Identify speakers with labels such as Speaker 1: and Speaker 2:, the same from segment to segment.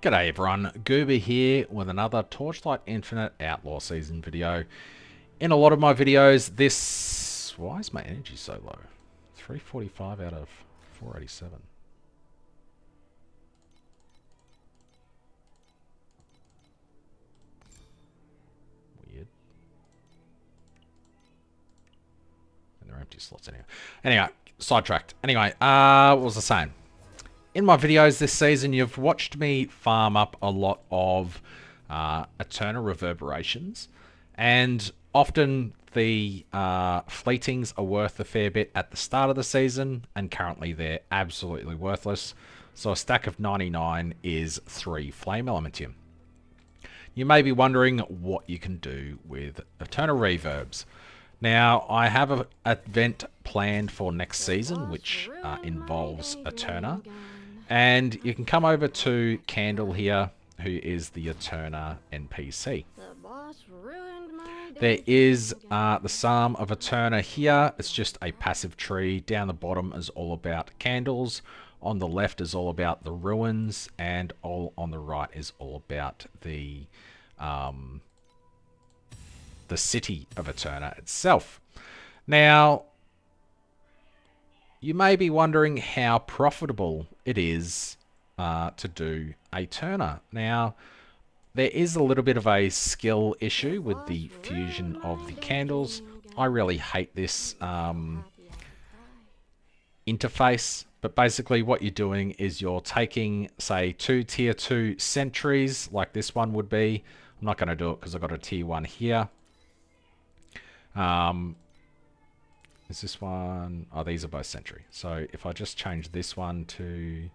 Speaker 1: G'day everyone, Gooba here with another Torchlight Infinite Outlaw Season video. In a lot of my videos, this... Why is my energy so low? 345 out of 487. Weird. And they're empty slots anyway. Anyway, sidetracked. Anyway, what was I saying? In my videos this season, you've watched me farm up a lot of Aeterna reverberations, and often the fleetings are worth a fair bit at the start of the season, and currently they're absolutely worthless. So a stack of 99 is 3 flame elementium. You may be wondering what you can do with Aeterna reverbs. Now, I have an event planned for next season, which involves Aeterna. And you can come over to Candle here, who is the Aeterna NPC. There is the Psalm of Aeterna here. It's just a passive tree. Down the bottom is all about candles. On the left is all about the ruins. And all on the right is all about the city of Aeterna itself. Now, you may be wondering how profitable it is to do Aeterna. Now, there is a little bit of a skill issue with the fusion of the candles. I really hate this interface, but basically what you're doing is you're taking, say, 2 tier 2 sentries, like this one would be. I'm not going to do it because I've got a tier 1 here. Is this one? Oh, these are both sentry. So if I just change this one to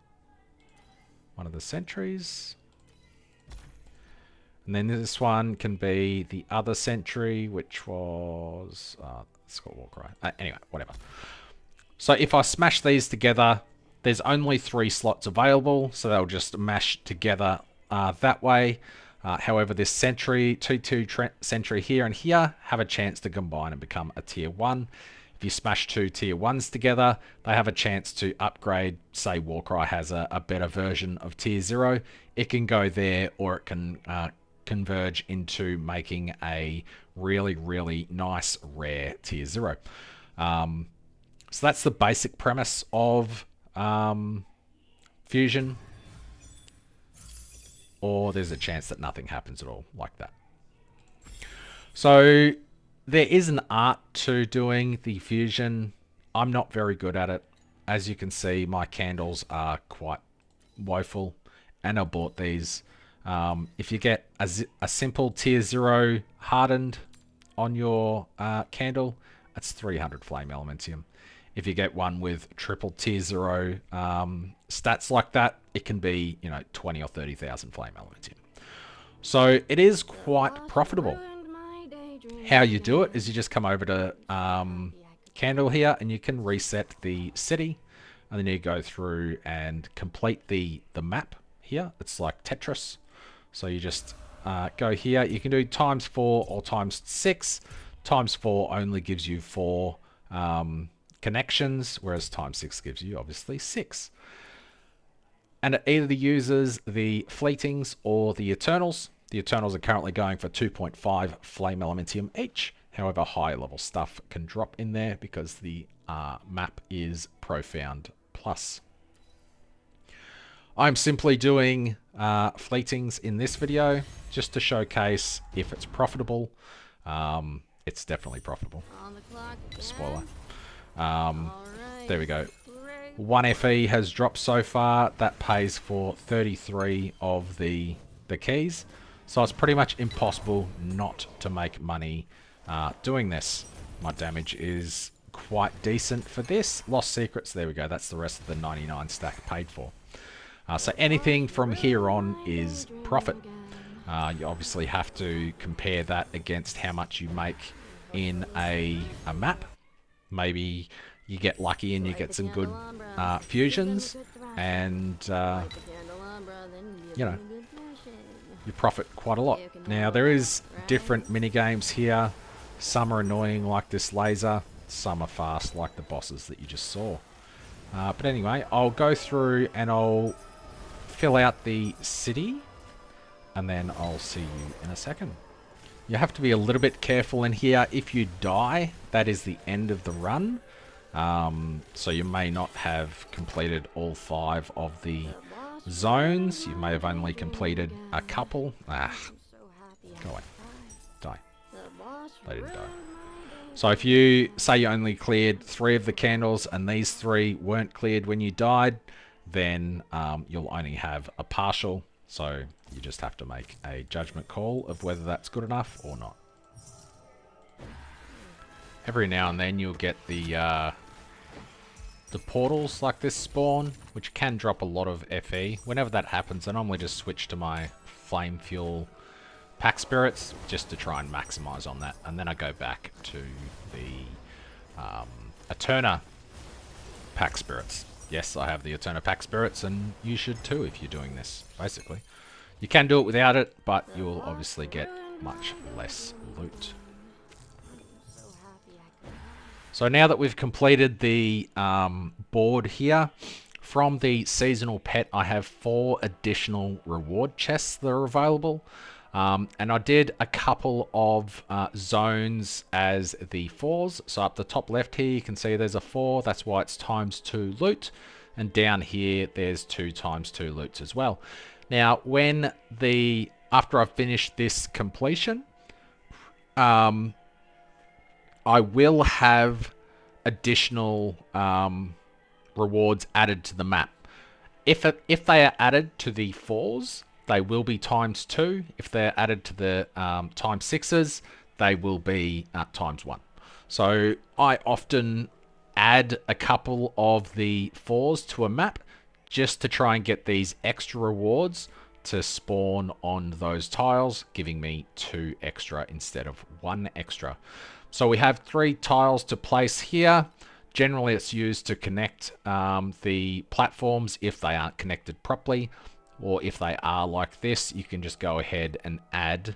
Speaker 1: one of the sentries, and then this one can be the other sentry, which was it's got Warcry. Anyway, whatever. So if I smash these together, there's only 3 slots available, so they'll just mash together that way. However, this sentry, 2-2 sentry here and here have a chance to combine and become a tier 1. If you smash 2 tier 1s together, they have a chance to upgrade. Say Warcry has a better version of tier 0. It can go there, or it can converge into making a really, really nice rare tier 0. So that's the basic premise of fusion. Or there's a chance that nothing happens at all, like that. So there is an art to doing the fusion. I'm not very good at it. As you can see, my candles are quite woeful, and I bought these. If you get a simple tier 0 hardened on your candle, that's 300 flame elementium. If you get one with triple tier 0 stats like that, it can be, 20 or 30,000 flame elementium. So it is quite profitable. How you do it is you just come over to Candle here, and you can reset the city, and then you go through and complete the map here. It's like Tetris. So you just go here. You can do ×4 or ×6. ×4 only gives you 4 connections, whereas ×6 gives you obviously 6. And it either uses the fleetings or the Eternals. The Eternals are currently going for 2.5 flame elementium each. However, high level stuff can drop in there because the map is Profound Plus. I'm simply doing fleetings in this video just to showcase if it's profitable. It's definitely profitable. Spoiler. There we go. 1 FE has dropped so far. That pays for 33 of the keys. So it's pretty much impossible not to make money doing this. My damage is quite decent for this. Lost Secrets, there we go. That's the rest of the 99 stack paid for. So anything from here on is profit. You obviously have to compare that against how much you make in a map. Maybe you get lucky and you get some good fusions, and you profit quite a lot. Now there is different mini games here. Some are annoying, like this laser. Some are fast, like the bosses that you just saw. But anyway, I'll go through and I'll fill out the city, and then I'll see you in a second. You have to be a little bit careful in here. If you die, that is the end of the run. So you may not have completed all 5 of the zones. You may have only completed a couple. Go away. Die. They didn't die. So if you say you only cleared 3 of the candles and these 3 weren't cleared when you died, then you'll only have a partial. So you just have to make a judgment call of whether that's good enough or not. Every now and then you'll get the portals like this spawn, which can drop a lot of FE. Whenever that happens, I normally just switch to my flame fuel pack spirits just to try and maximize on that, and then I go back to the Aeterna pack spirits. Yes, I have the Aeterna pack spirits, and you should too if you're doing this, basically. You can do it without it, but you'll obviously get much less loot. So now that we've completed the board here, from the seasonal pet I have 4 additional reward chests that are available. And I did a couple of zones as the 4s. So up the top left here, you can see there's a 4. That's why it's ×2 loot. And down here, there's 2 ×2 loots as well. Now, after I've finished this completion, I will have additional rewards added to the map. If they are added to the 4s, they will be ×2. If they're added to the ×6s, they will be ×1. So I often add a couple of the 4s to a map just to try and get these extra rewards to spawn on those tiles, giving me 2 extra instead of 1 extra. So we have 3 tiles to place here. Generally, it's used to connect the platforms if they aren't connected properly. Or if they are like this, you can just go ahead and add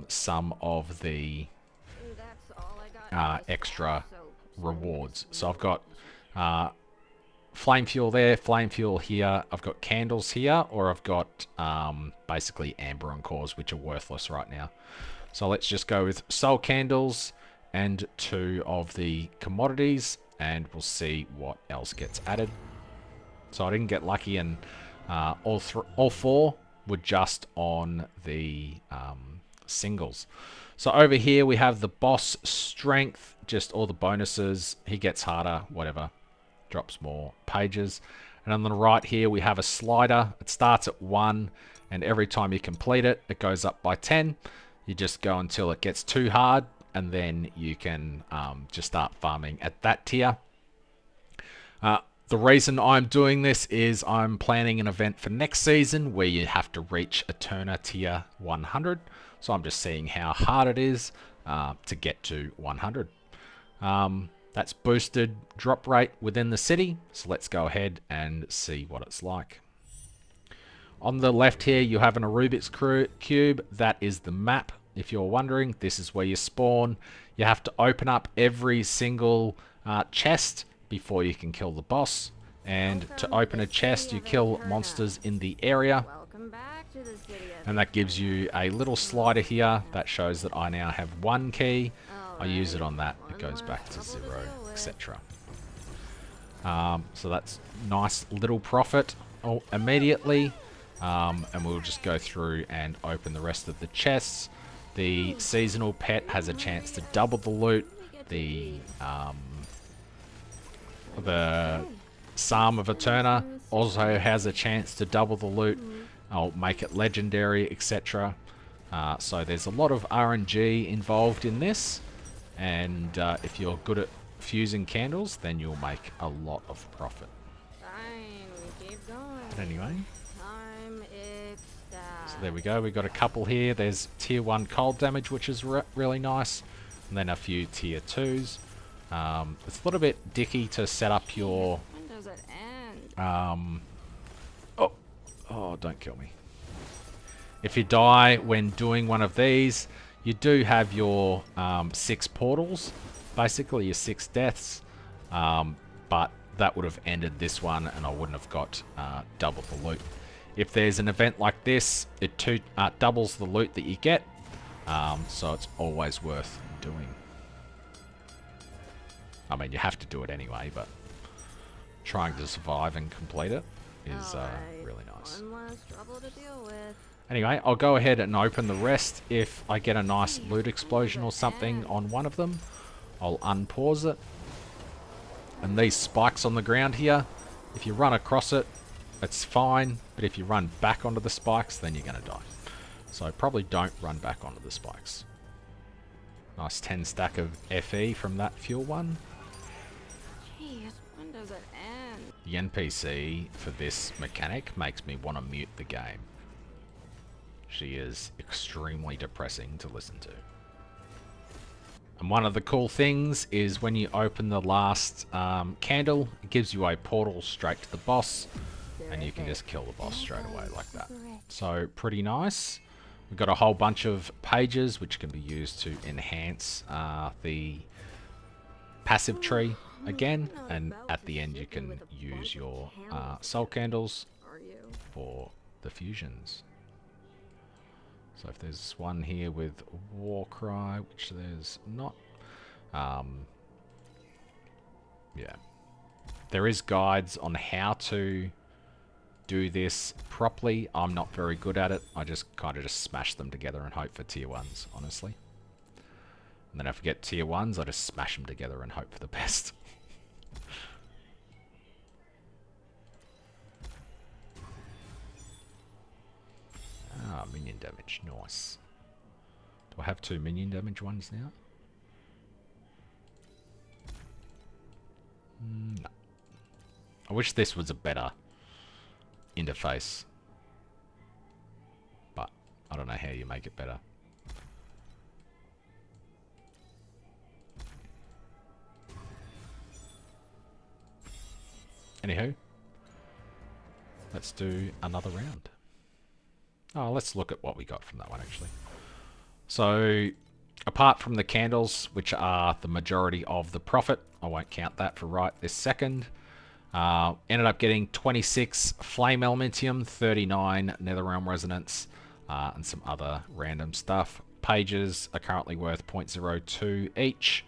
Speaker 1: some of the extra rewards. So I've got flame fuel there, flame fuel here. I've got candles here, or I've got basically amber cores, which are worthless right now. So let's just go with soul candles and 2 of the commodities, and we'll see what else gets added. So I didn't get lucky, and all 4 were just on the singles. So over here we have the boss strength, just all the bonuses. He gets harder, whatever, drops more pages. And on the right here we have a slider. It starts at 1, and every time you complete it, it goes up by 10. You just go until it gets too hard, and then you can just start farming at that tier. The reason I'm doing this is I'm planning an event for next season where you have to reach Aeterna tier 100. So I'm just seeing how hard it is to get to 100. That's boosted drop rate within the city. So let's go ahead and see what it's like. On the left here, you have an Rubik's Cube. That is the map. If you're wondering, this is where you spawn. You have to open up every single chest before you can kill the boss. And to open a chest, you kill monsters in the area. And that gives you a little slider here that shows that I now have 1 key. I use it on that, it goes back to 0, etc. So that's nice little profit immediately. And we'll just go through and open the rest of the chests. The seasonal pet has a chance to double the loot. The Psalm of Aeterna also has a chance to double the loot. I'll make it legendary, etc. So there's a lot of RNG involved in this, and if you're good at fusing candles, then you'll make a lot of profit. But anyway, so there we go. We got a couple here. There's tier 1 cold damage, which is really nice, and then a few tier 2s. It's a little bit dicky to set up your oh, don't kill me. If you die when doing one of these, you do have your 6 portals, basically your 6 deaths, but that would have ended this one and I wouldn't have got double the loot. If there's an event like this, it doubles the loot that you get. So it's always worth doing. I mean, you have to do it anyway, but trying to survive and complete it is really nice.
Speaker 2: One less trouble to deal with.
Speaker 1: Anyway, I'll go ahead and open the rest. If I get a nice loot explosion or something on one of them, I'll unpause it. And these spikes on the ground here, if you run across it, it's fine. But if you run back onto the spikes, then you're going to die. So probably don't run back onto the spikes. Nice 10 stack of FE from that fuel one.
Speaker 2: Jeez, when does it end?
Speaker 1: The NPC for this mechanic makes me want to mute the game. She is extremely depressing to listen to. And one of the cool things is when you open the last candle, it gives you a portal straight to the boss, and you can just kill the boss straight away like that. So pretty nice. We've got a whole bunch of pages which can be used to enhance the passive tree again, and at the end you can use your soul candles for the fusions. So if there's one here with Warcry, which there's not, yeah, there is guides on how to do this properly. I'm not very good at it. I just kind of just smash them together and hope for tier 1s, honestly. And then if I get tier 1s, I just smash them together and hope for the best. Ah, minion damage. Nice. Do I have 2 minion damage ones now? No. I wish this was a better interface. But I don't know how you make it better. Anywho, let's do another round. Oh, let's look at what we got from that one, actually. So, apart from the candles, which are the majority of the profit, I won't count that for right this second. Ended up getting 26 Flame Elementium, 39 Netherrealm Resonance, and some other random stuff. Pages are currently worth 0.02 each,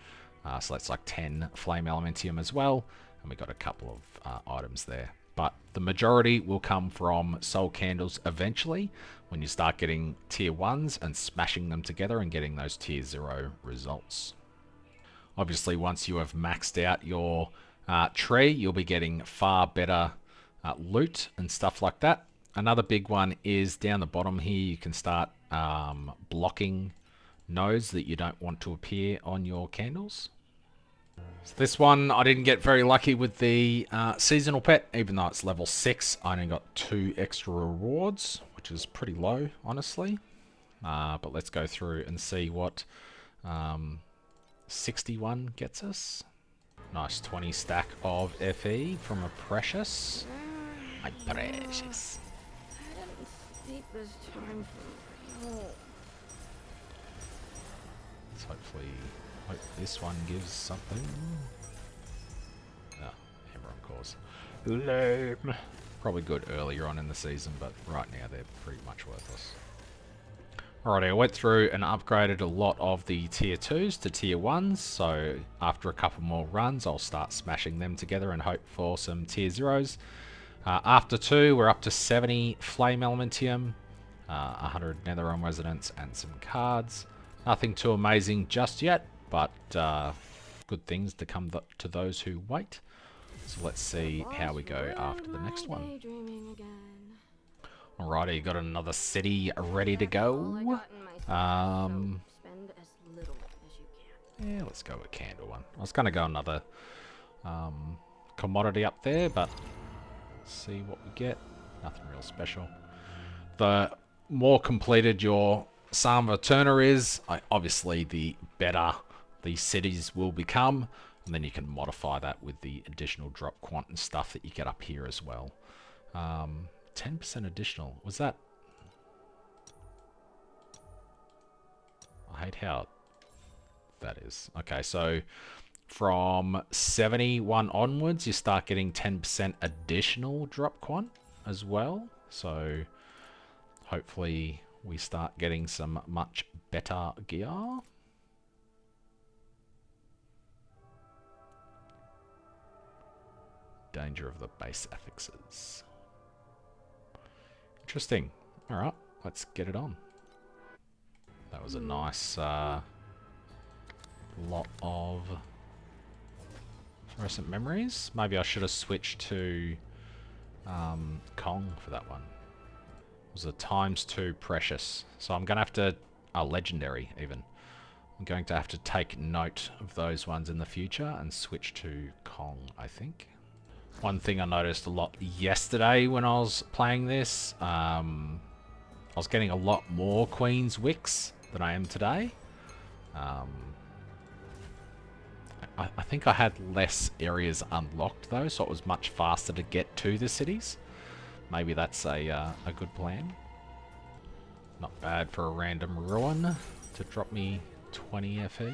Speaker 1: so that's like 10 Flame Elementium as well. And we got a couple of items there. But the majority will come from soul candles eventually, when you start getting tier 1s and smashing them together and getting those tier 0 results. Obviously, once you have maxed out your tree, you'll be getting far better loot and stuff like that. Another big one is down the bottom here, you can start blocking nodes that you don't want to appear on your candles. So this one, I didn't get very lucky with the seasonal pet, even though it's level 6. I only got 2 extra rewards, which is pretty low, honestly. But let's go through and see what 61 gets us. Nice 20 stack of FE from a Precious. My Precious.
Speaker 2: I didn't sleep this time for real.
Speaker 1: Let's hopefully hope this one gives something. Ah, Ember Cores. Lame. Probably good earlier on in the season, but right now they're pretty much worthless. Alrighty, I went through and upgraded a lot of the tier 2s to tier 1s, so after a couple more runs I'll start smashing them together and hope for some tier 0s. After 2 we're up to 70 Flame Elementium, 100 Netherrealm Resonance and some cards. Nothing too amazing just yet, but good things to come to those who wait. So let's see how we go after the next one. Alrighty, you got another city ready to go. Yeah, let's go with candle one. I was going to go another commodity up there, but see what we get. Nothing real special. The more completed your Psalm of Aeterna is, obviously the better the cities will become, and then you can modify that with the additional drop quant and stuff that you get up here as well. 10% additional. Was that? I hate how that is. Okay, so from 71 onwards, you start getting 10% additional drop quant as well. So hopefully we start getting some much better gear. Danger of the base affixes. Interesting. Alright, let's get it on. That was a nice lot of fluorescent memories. Maybe I should have switched to Kong for that one. It was a ×2 precious. So I'm going to have to... legendary even. I'm going to have to take note of those ones in the future and switch to Kong, I think. One thing I noticed a lot yesterday when I was playing this, I was getting a lot more Queen's Wicks than I am today. I think I had less areas unlocked though, so it was much faster to get to the cities. Maybe that's a good plan. Not bad for a random ruin to drop me 20 FE.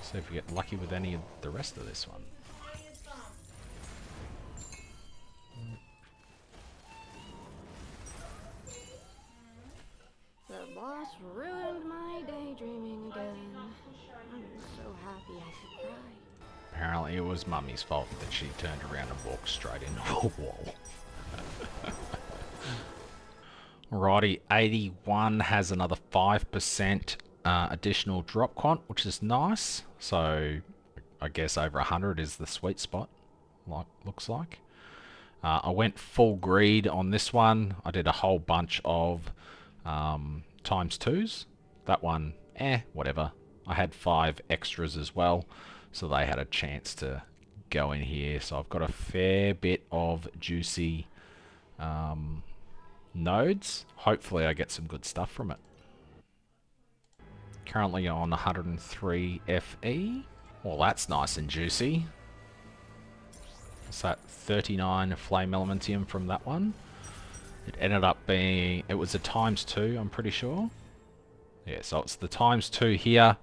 Speaker 1: See if we get lucky with any of the rest of this one.
Speaker 2: The boss ruined my daydreaming again. I'm so happy I could cry.
Speaker 1: Apparently it was Mummy's fault that she turned around and walked straight into a wall. Alrighty, 81 has another 5% additional drop quant, which is nice. So I guess over 100 is the sweet spot, looks like. I went full greed on this one. I did a whole bunch of ×2s. That one, whatever. I had 5 extras as well, so they had a chance to go in here. So I've got a fair bit of juicy nodes. Hopefully I get some good stuff from it. Currently on 103 FE. Well, that's nice and juicy. What's that? 39 flame elementium from that one. It ended up being, it was a ×2, I'm pretty sure. Yeah, so it's the ×2 here.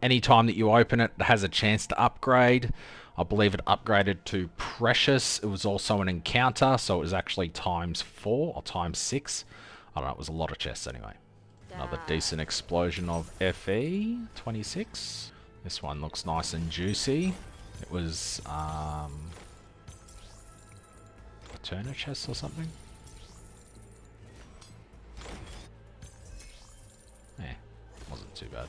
Speaker 1: Anytime that you open it, it has a chance to upgrade. I believe it upgraded to Precious. It was also an encounter, so it was actually ×4 or ×6. I don't know, it was a lot of chests anyway. Another decent explosion of FE, 26. This one looks nice and juicy. It was Aeterna chest or something. Wasn't too bad.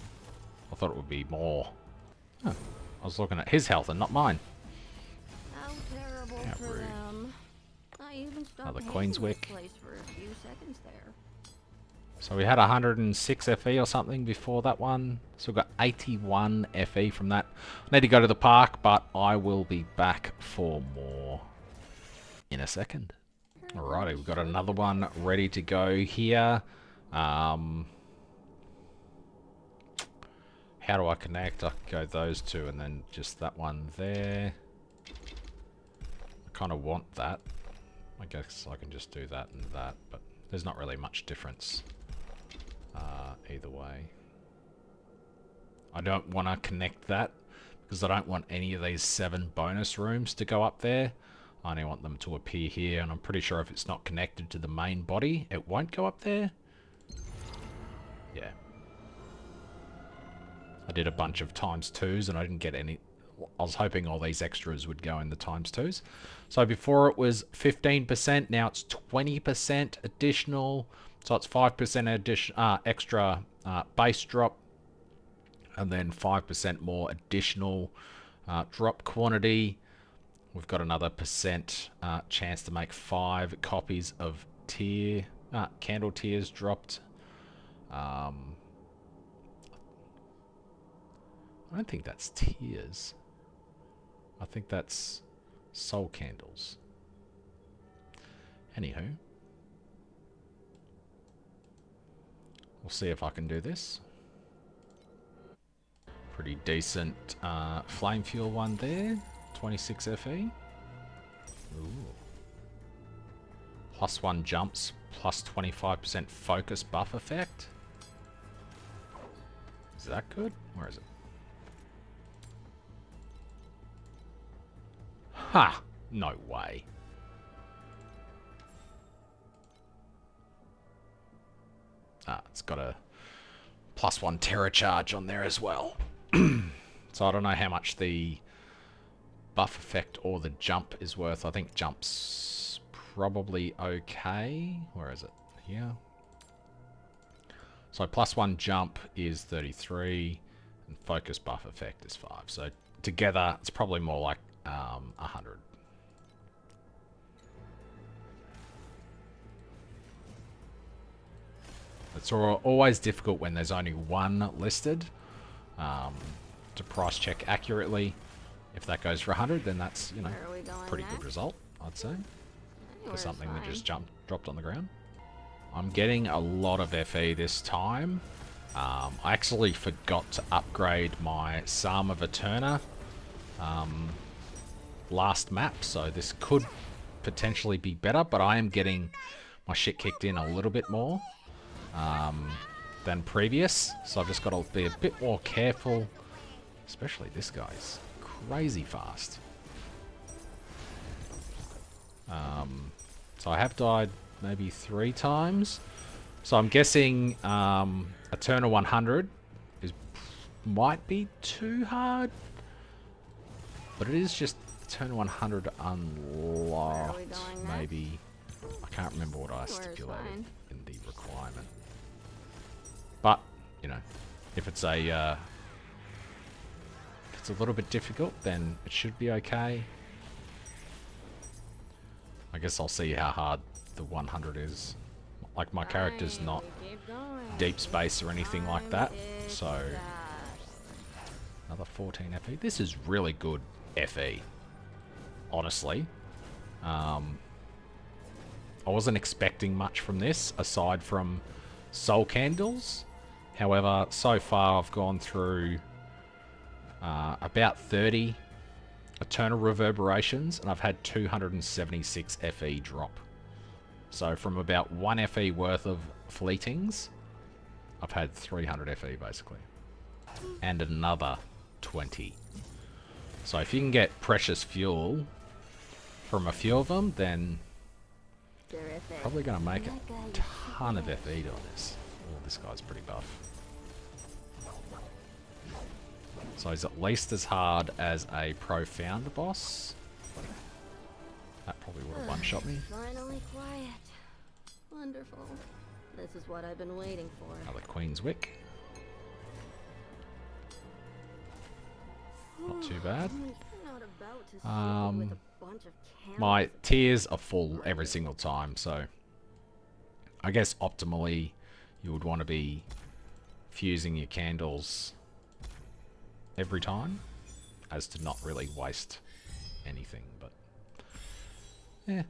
Speaker 1: I thought it would be more. Huh. I was looking at his health and not mine.
Speaker 2: How terrible
Speaker 1: Yeah,
Speaker 2: for
Speaker 1: rude.
Speaker 2: them. I even stopped
Speaker 1: Another
Speaker 2: hating
Speaker 1: Queen's
Speaker 2: this
Speaker 1: Wick.
Speaker 2: place for a few seconds there.
Speaker 1: So we had 106 FE or something before that one. So we've got 81 FE from that. I need to go to the park, but I will be back for more in a second. Alrighty, we've got another one ready to go here. How do I connect? I can go those two and then just that one there. I kind of want that. I guess I can just do that and that, but there's not really much difference either way. I don't want to connect that because I don't want any of these 7 bonus rooms to go up there. I only want them to appear here, and I'm pretty sure if it's not connected to the main body, it won't go up there. Yeah. I did a bunch of ×2s and I didn't get any. I was hoping all these extras would go in the ×2s. So before it was 15%, now it's 20% additional. So it's 5% extra base drop, and then 5% more additional drop quantity. We've got another % chance to make 5 copies of candle tears dropped. I don't think that's tears. I think that's soul candles. Anywho. We'll see if I can do this. Pretty decent flame fuel one there. 26 FE. Ooh. +1 jumps, +25% focus buff effect. Is that good? Where is it? Ha! No way. It's got a +1 terror charge on there as well. So I don't know how much the buff effect or the jump is worth. I think jump's probably okay. Where is it? Here. So +1 jump is 33, and focus buff effect is 5. So together, it's probably more like 100. It's always difficult when there's only one listed to price check accurately. If that goes for 100, then that's, you know, pretty good result, I'd say, for something that just dropped on the ground. I'm getting a lot of FE this time. I actually forgot to upgrade my Psalm of Aeterna last map, so this could potentially be better, but I am getting my shit kicked in a little bit more than previous, so I've just got to be a bit more careful, especially this guy's crazy fast. So I have died maybe 3 times, so I'm guessing Aeterna 100 might be too hard, but it is just Aeterna 100 unlocked, maybe. I can't remember what I stipulated in the requirement. But, you know, if it's a little bit difficult, then it should be okay. I guess I'll see how hard the 100 is. Like, my character's not deep space or anything like that, so another 14 FE. This is really good FE, honestly. I wasn't expecting much from this aside from soul candles. However, so far I've gone through about 30 Eternal Reverberations, and I've had 276 FE drop. So from about 1 FE worth of fleetings, I've had 300 FE basically. And another 20. So if you can get precious fuel from a few of them, then probably going to make a ton of FE on this. Oh, this guy's pretty buff. So he's at least as hard as a Profound boss. That probably would have one-shot me.
Speaker 2: Finally quiet. Wonderful. This is what I've been waiting for.
Speaker 1: Another Queen's Wick. Not too bad. My tiers are full every single time, so I guess optimally you would want to be fusing your candles every time, as to not really waste anything, but yeah.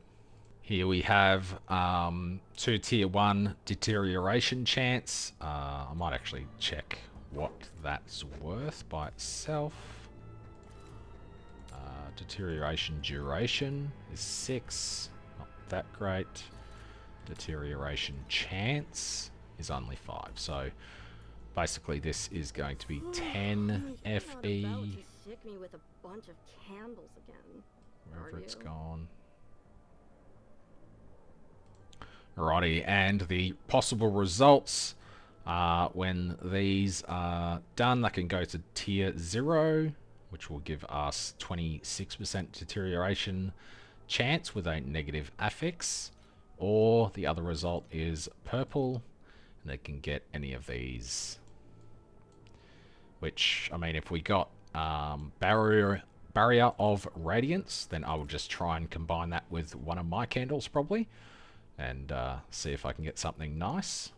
Speaker 1: Here we have 2 tier 1 deterioration chance. I might actually check what that's worth by itself. Deterioration duration is 6, not that great. Deterioration chance is only 5, so basically this is going to be 10 FE. Wherever it's gone. Alrighty, and the possible results when these are done, they can go to tier 0, which will give us 26% deterioration chance with a negative affix, or the other result is purple, and they can get any of these. Which, I mean, if we got barrier of radiance, then I will just try and combine that with one of my candles probably, and see if I can get something nice.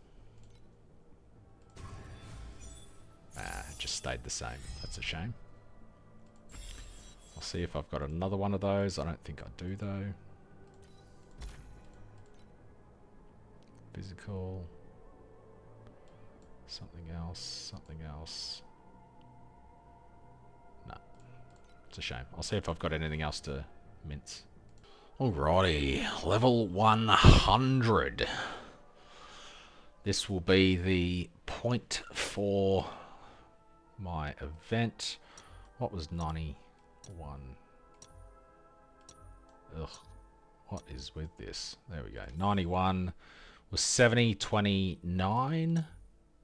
Speaker 1: It just stayed the same. That's a shame. I'll see if I've got another one of those. I don't think I do though. Physical. Something else. Something else. No. It's a shame. I'll see if I've got anything else to mince. Alrighty. Level 100. This will be the point for my event. What was 91? Ugh. What is with this? There we go. 91 was 7029, and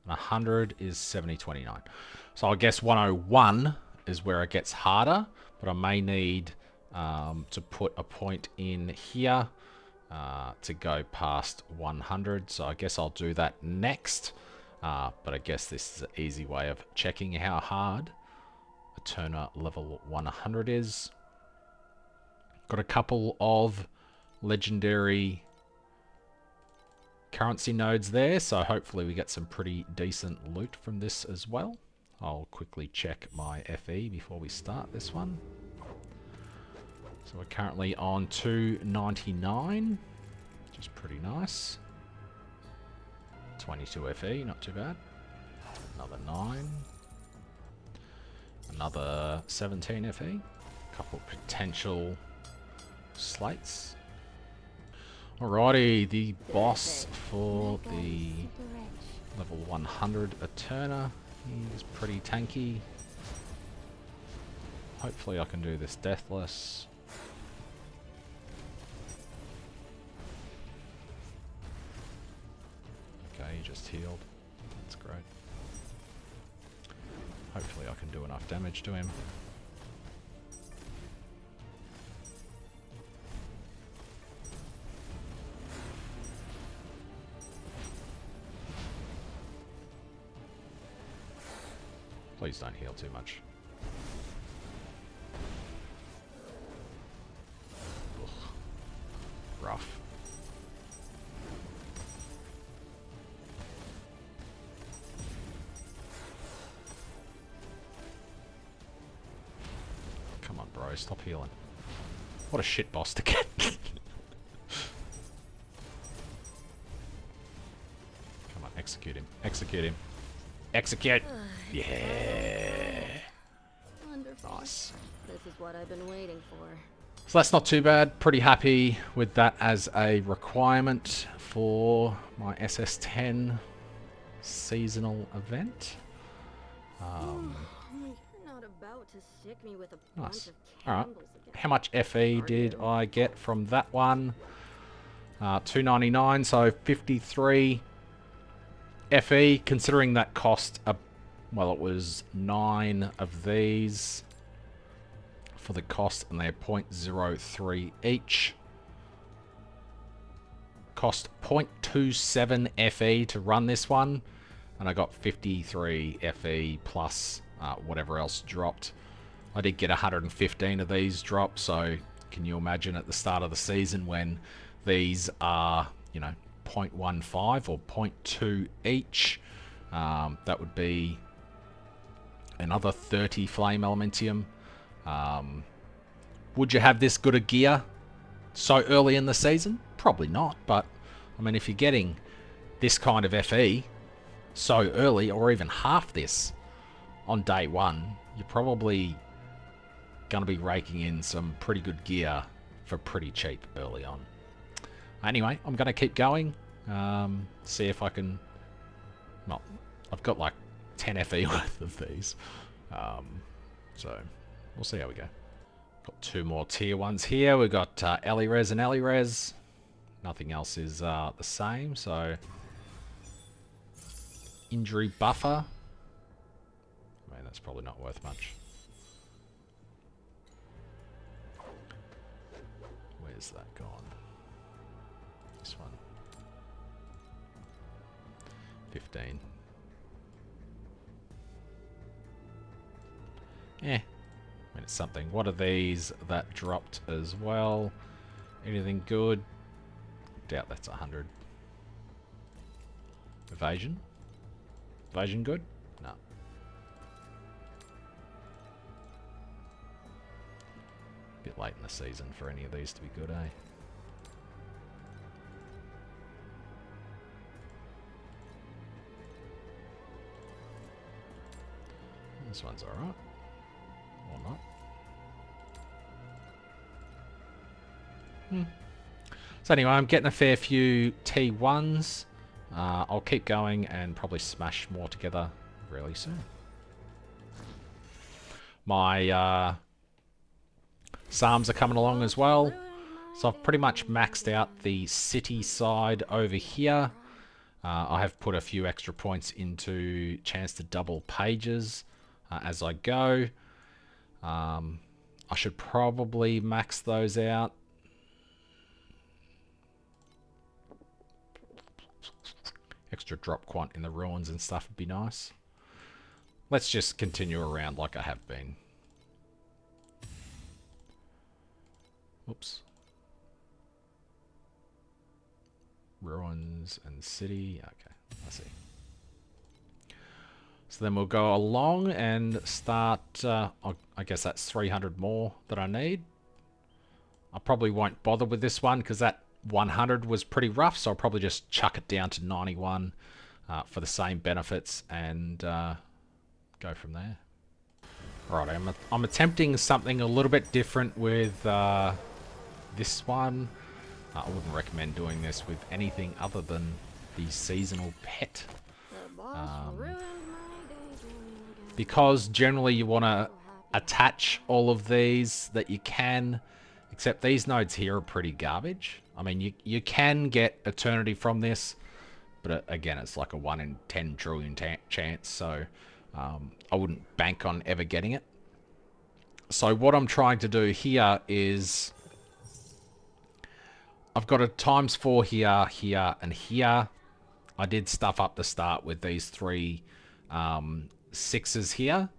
Speaker 1: 100 is 7029. So I guess 101 is where it gets harder, but I may need to put a point in here to go past 100. So I guess I'll do that next. But I guess this is an easy way of checking how hard Aeterna level 100 is. Got a couple of legendary currency nodes there, so hopefully we get some pretty decent loot from this as well. I'll quickly check my FE before we start this one. So we're currently on 299, which is pretty nice. 22 FE, not too bad. Another 9. Another 17 FE. Couple potential slates. Alrighty, the boss for the level 100 Aeterna. He's pretty tanky. Hopefully I can do this deathless. Okay, he just healed. That's great. Hopefully I can do enough damage to him. Please don't heal too much. Ugh. Rough. Come on, bro. Stop healing. What a shit boss to get. Come on, execute him. Execute him. Execute! Yeah!
Speaker 2: Wonderful.
Speaker 1: Nice.
Speaker 2: This is what I've been waiting for.
Speaker 1: So that's not too bad. Pretty happy with that as a requirement for my SS10 seasonal event.
Speaker 2: You're not about to sick me with a bunch
Speaker 1: Nice.
Speaker 2: of
Speaker 1: Alright.
Speaker 2: candles again.
Speaker 1: How much FE did I get from that one? 299, so 53 FE, considering that cost, well, it was 9 of these for the cost, and they're 0.03 each. Cost 0.27 FE to run this one, and I got 53 FE plus whatever else dropped. I did get 115 of these drop, so can you imagine at the start of the season when these are, you know, 0.15 or 0.2 each, that would be another 30 flame elementium. Would you have this good a gear so early in the season? Probably not, but I mean, if you're getting this kind of FE so early, or even half this on day one, you're probably going to be raking in some pretty good gear for pretty cheap early on. Anyway, I'm going to keep going, see if I can, well, I've got like 10 FE worth of these, so we'll see how we go. Got 2 more tier 1s here. We've got Elirez and Elirez. Nothing else is the same, so injury buffer. I mean, that's probably not worth much. Where's that gone? This one. 15. I mean, it's something. What are these that dropped as well? Anything good? Doubt that's 100. Evasion? Evasion good? No. Bit late in the season for any of these to be good, eh? This one's alright. Or not. So anyway, I'm getting a fair few T1s. I'll keep going and probably smash more together really soon. My Psalms are coming along as well. So I've pretty much maxed out the city side over here. I have put a few extra points into chance to double pages as I go. I should probably max those out. Extra drop quant in the ruins and stuff would be nice. Let's just continue around like I have been. Oops. Ruins and city. Okay, I see. So then we'll go along and start, I guess that's 300 more that I need. I probably won't bother with this one because that 100 was pretty rough, so I'll probably just chuck it down to 91 for the same benefits and go from there. Right, I'm attempting something a little bit different with this one. I wouldn't recommend doing this with anything other than the seasonal pet. Because generally you want to attach all of these that you can, except these nodes here are pretty garbage. I mean, you can get Eternity from this, but again, it's like a 1 in 10 trillion chance, so I wouldn't bank on ever getting it. So what I'm trying to do here is I've got a ×4 here, here, and here. I did stuff up the start with these 3 6s here,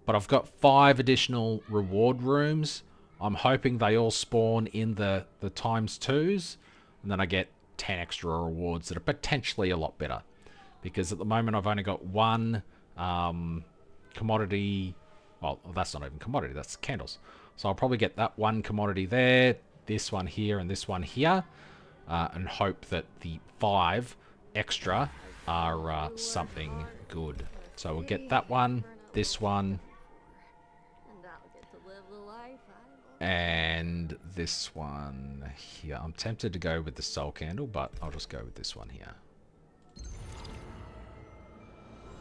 Speaker 1: but I've got 5 additional reward rooms. I'm hoping they all spawn in the ×2s, and then I get 10 extra rewards that are potentially a lot better. Because at the moment I've only got 1 commodity. Well, that's not even commodity, that's candles. So I'll probably get that 1 commodity there, this one here, and this one here, and hope that the 5 extra are something good. So we'll get that one, this one, and this one here. I'm tempted to go with the soul candle, but I'll just go with this one here.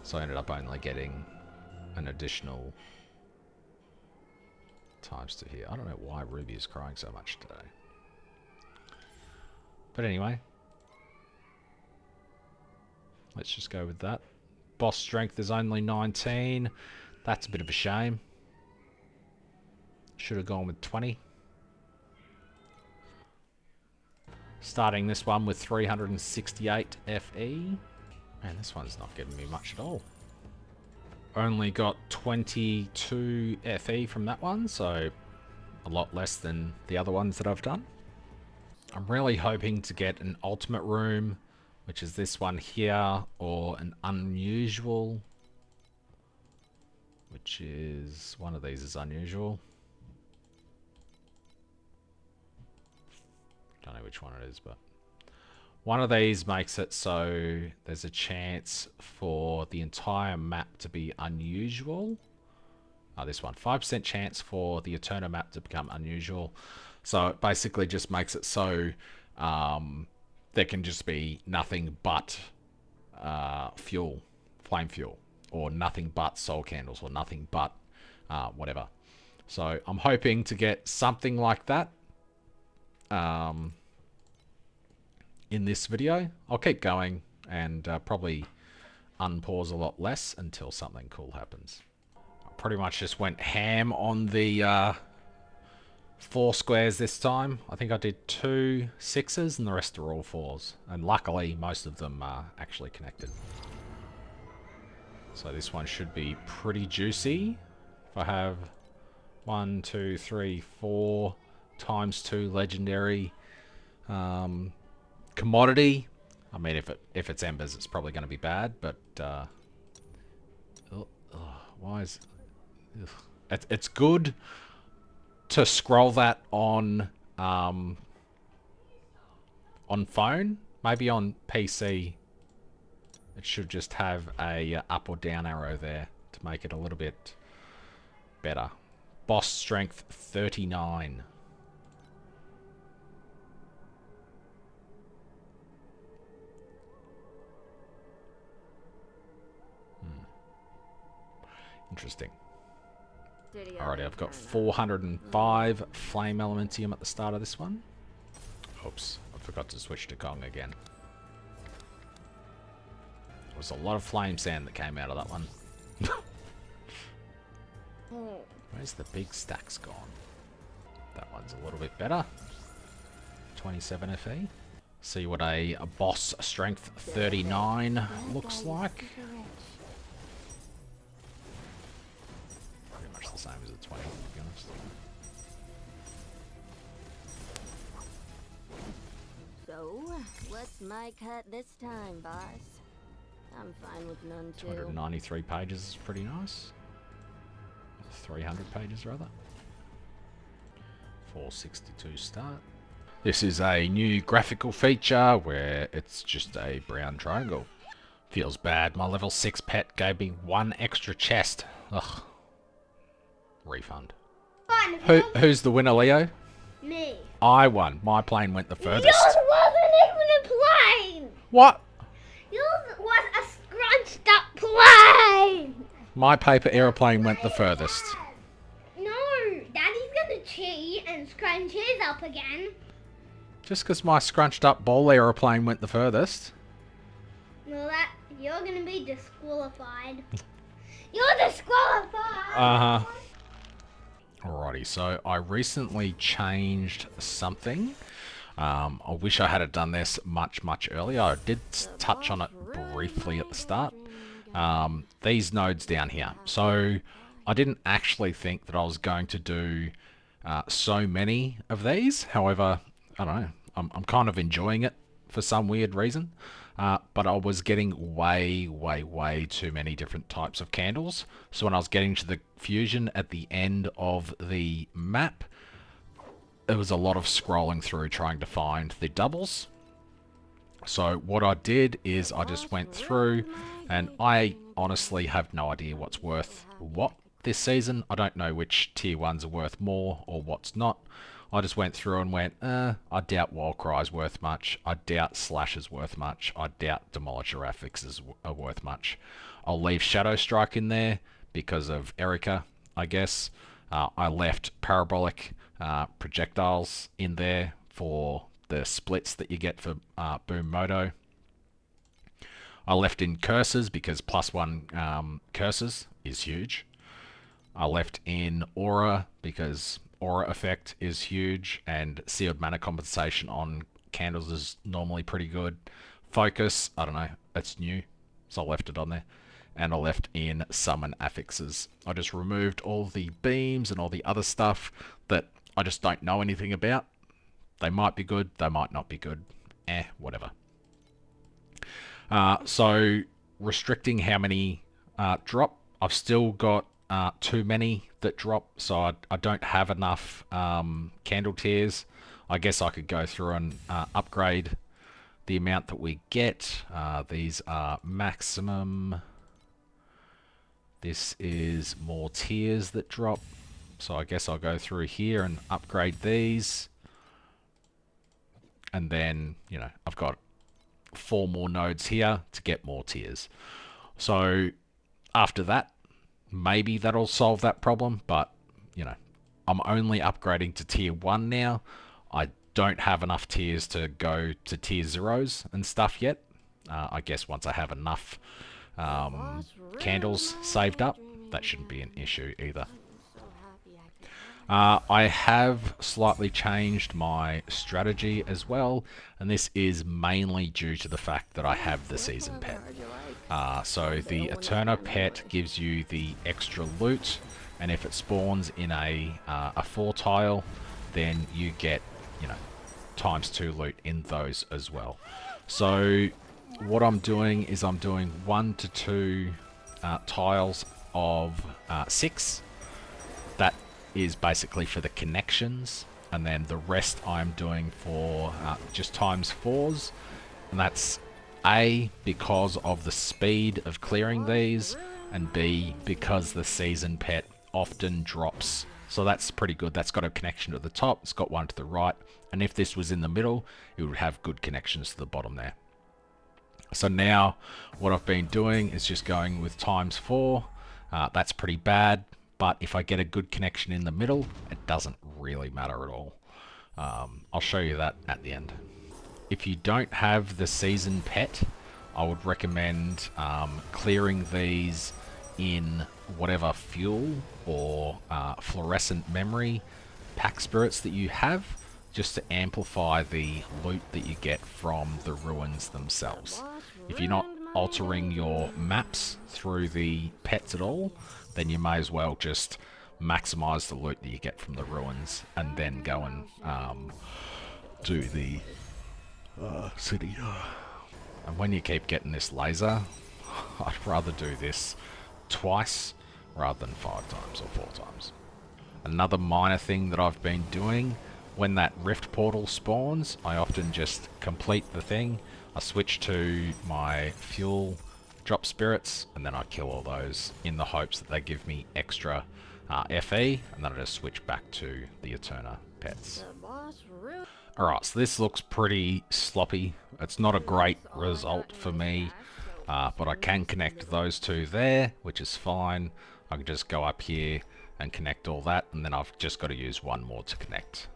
Speaker 1: So I ended up only getting an additional ×2 here. I don't know why Ruby is crying so much today. But anyway, let's just go with that. Boss strength is only 19. That's a bit of a shame. Should have gone with 20. Starting this one with 368 FE. Man, this one's not giving me much at all. Only got 22 FE from that one, so a lot less than the other ones that I've done. I'm really hoping to get an ultimate room, which is this one here, or an unusual, which is one of these is unusual. Don't know which one it is, but one of these makes it so there's a chance for the entire map to be unusual. This one, 5% chance for the Aeterna map to become unusual. So it basically just makes it so there can just be nothing but fuel, flame fuel, or nothing but soul candles, or nothing but whatever. So I'm hoping to get something like that in this video. I'll keep going and probably unpause a lot less until something cool happens. I pretty much just went ham on the 4 squares this time. I think I did 2 6s and the rest are all 4s. And luckily, most of them are actually connected. So this one should be pretty juicy. If I have 1, 2, 3, 4 ×2 legendary commodity. I mean, if it's embers, it's probably going to be bad, but why is it's good to scroll that on phone. Maybe on PC it should just have a up or down arrow there to make it a little bit better. Boss strength 39. Interesting. Alrighty, I've got 405 flame elementium at the start of this one. Oops, I forgot to switch to Kong again. There was a lot of flame sand that came out of that one. Where's the big stacks gone? That one's a little bit better. 27 FE. See what a boss strength 39 looks like. Pretty much the same as a 20, to be honest.
Speaker 2: So, what's my cut this time, boss? I'm fine with none too.
Speaker 1: 293 pages is pretty nice. 300 pages rather. 462 start. This is a new graphical feature where it's just a brown triangle. Feels bad. My level 6 pet gave me 1 extra chest. Ugh. Refund. Who's the winner, Leo?
Speaker 3: Me.
Speaker 1: I won. My plane went the furthest.
Speaker 3: Yours wasn't even a plane.
Speaker 1: What?
Speaker 3: Yours was a scrunched up plane.
Speaker 1: My paper aeroplane went the furthest.
Speaker 3: No, Daddy's gonna cheat and scrunch his up again.
Speaker 1: Just because my scrunched up ball aeroplane went the furthest.
Speaker 3: No, you're gonna be disqualified. You're disqualified.
Speaker 1: Uh-huh. Alrighty, so I recently changed something. I wish I had done this much earlier. I did touch on it briefly at the start. These nodes down here. So I didn't actually think that I was going to do so many of these. However, I don't know. I'm kind of enjoying it for some weird reason. But I was getting way too many different types of candles. So when I was getting to the fusion at the end of the map, there was a lot of scrolling through trying to find the doubles. So what I did is I just went through, and I honestly have no idea what's worth what this season. I don't know which tier 1s are worth more or what's not. I just went through and went, I doubt Warcry's worth much. I doubt Slash is worth much. I doubt Demolisher affixes are worth much. I'll leave Shadow Strike in there because of Erica, I guess. I left Parabolic projectiles in there for the splits that you get for Boom Moto. I left in Curses because +1 Curses is huge. I left in Aura because Aura effect is huge, and Sealed Mana compensation on candles is normally pretty good. Focus, I don't know, it's new, so I left it on there. And I left in Summon affixes. I just removed all the beams and all the other stuff that I just don't know anything about. They might be good, they might not be good. Whatever. So restricting how many drop. I've still got too many that drop, so I don't have enough candle tiers. I guess I could go through and upgrade the amount that we get. These are maximum. This is more tiers that drop, so I guess I'll go through here and upgrade these. And then, you know, I've got 4 more nodes here to get more tiers. So after that, maybe that'll solve that problem, but, you know, I'm only upgrading to tier 1 now. I don't have enough tiers to go to tier 0s and stuff yet. I guess once I have enough candles saved up, that shouldn't be an issue either. I have slightly changed my strategy as well, and this is mainly due to the fact that I have the season pet. So the Aeterna pet gives you the extra loot, and if it spawns in a 4 tile, then you get, you know, ×2 loot in those as well. So what I'm doing is I'm doing 1 to 2 tiles of 6. That is basically for the connections, and then the rest I'm doing for just ×4s, and that's A, because of the speed of clearing these, and B, because the season pet often drops. So that's pretty good. That's got a connection to the top, it's got one to the right, and if this was in the middle, it would have good connections to the bottom there. So now what I've been doing is just going with ×4. That's pretty bad, but if I get a good connection in the middle, it doesn't really matter at all. I'll show you that at the end. If you don't have the season pet, I would recommend clearing these in whatever fuel or fluorescent memory pack spirits that you have, just to amplify the loot that you get from the ruins themselves. If you're not altering your maps through the pets at all, then you may as well just maximize the loot that you get from the ruins and then go and do the city. And when you keep getting this laser, I'd rather do this twice rather than 5 times or 4 times. Another minor thing that I've been doing, when that rift portal spawns, I often just complete the thing. I switch to my fuel drop spirits, and then I kill all those in the hopes that they give me extra FE, and then I just switch back to the Aeterna pets. Alright, so this looks pretty sloppy. It's not a great result for me, but I can connect those two there, which is fine. I can just go up here and connect all that, and then I've just got to use one more to connect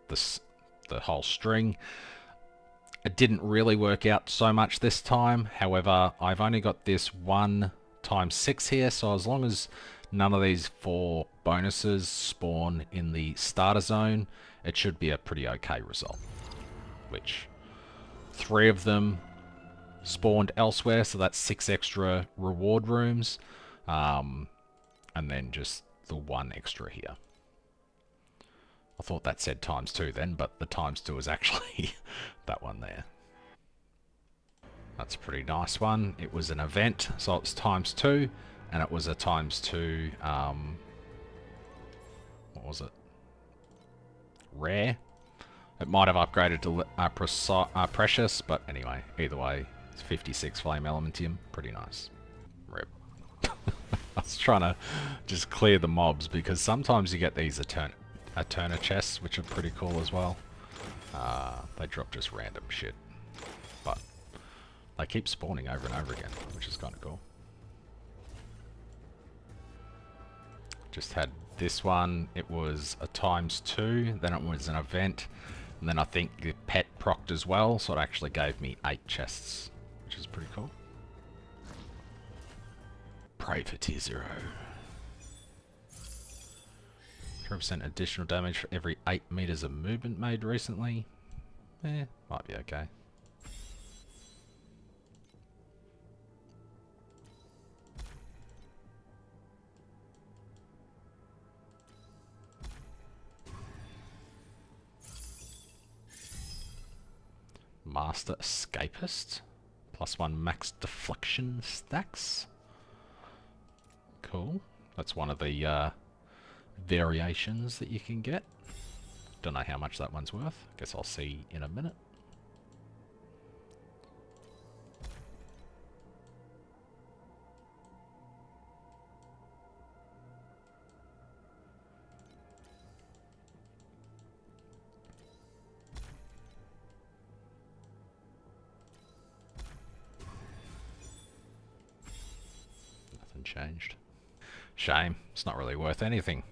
Speaker 1: the whole string. It didn't really work out so much this time. However, I've only got this 1 times 6 here, so as long as none of these 4 bonuses spawn in the starter zone, it should be a pretty okay result. Which 3 of them spawned elsewhere, so that's 6 extra reward rooms, and then just the 1 extra here. I thought that said times 2 then, but the times 2 is actually that one there. That's a pretty nice one. It was an event, so it's times 2, and it was a times 2, what was it? Rare. It might have upgraded to Precious, but anyway, either way, it's 56 Flame Elementium. Pretty nice. Rip. I was trying to just clear the mobs, because sometimes you get these Aeterna chests, which are pretty cool as well. They drop just random shit, but they keep spawning over and over again, which is kind of cool. Just had this one. It was a times 2, then it was an event, and then I think the pet procced as well, so it actually gave me 8 chests, which is pretty cool. Pray for tier 0. 3% additional damage for every 8 meters of movement made recently. Might be okay. Master Escapist. +1 max deflection stacks. Cool. That's one of the variations that you can get. Don't know how much that one's worth. Guess I'll see in a minute. Nothing changed. Shame. It's not really worth anything.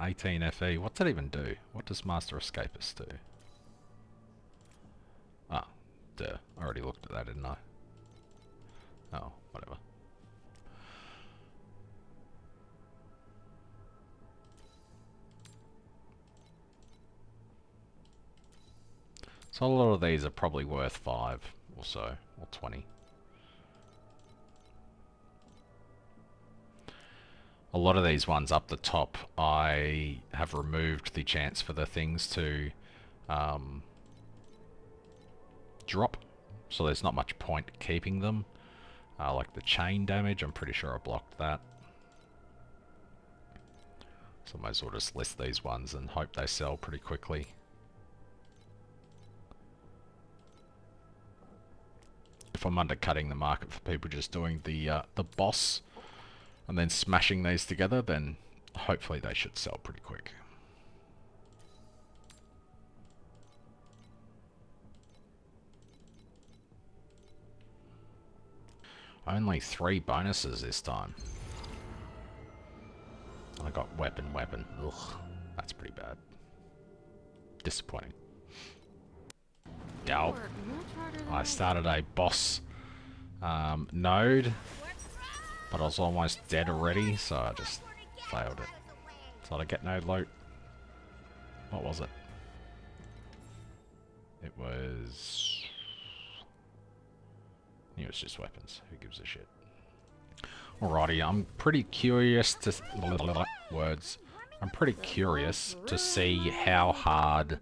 Speaker 1: 18 FE. What's that even do? What does Master Escapist do? Ah, duh. I already looked at that, didn't I? Oh, whatever. So a lot of these are probably worth 5 or so, or 20. A lot of these ones up the top, I have removed the chance for the things to drop, so there's not much point keeping them. Like the chain damage, I'm pretty sure I blocked that. So I might as well just list these ones and hope they sell pretty quickly. If I'm undercutting the market for people just doing the boss and then smashing these together, then hopefully they should sell pretty quick. Only 3 bonuses this time. I got weapon. Ugh. That's pretty bad. Disappointing. Yup. I started a boss node, but I was almost dead already, so I just failed it. So I get no loot. What was it? It was... it was just weapons. Who gives a shit? Alrighty, I'm pretty curious to... words. I'm pretty curious to see how hard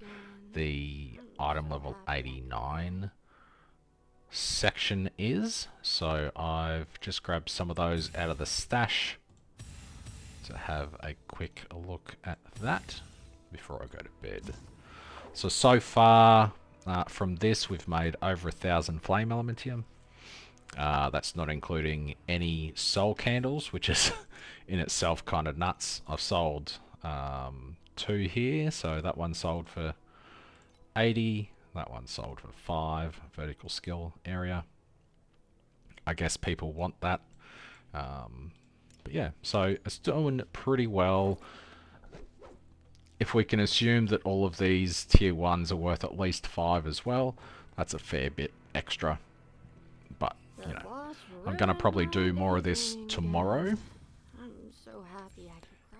Speaker 1: the item level 89 section is. So I've just grabbed some of those out of the stash to have a quick look at that before I go to bed. So far from this we've made over 1,000 flame elementium. That's not including any soul candles, which is in itself kind of nuts. I've sold 2 here, so that one sold for 80, that one sold for 5, vertical skill area. I guess people want that. But yeah, so it's doing pretty well. If we can assume that all of these tier 1s are worth at least 5 as well, that's a fair bit extra. But, you know, I'm going to probably do more of this tomorrow.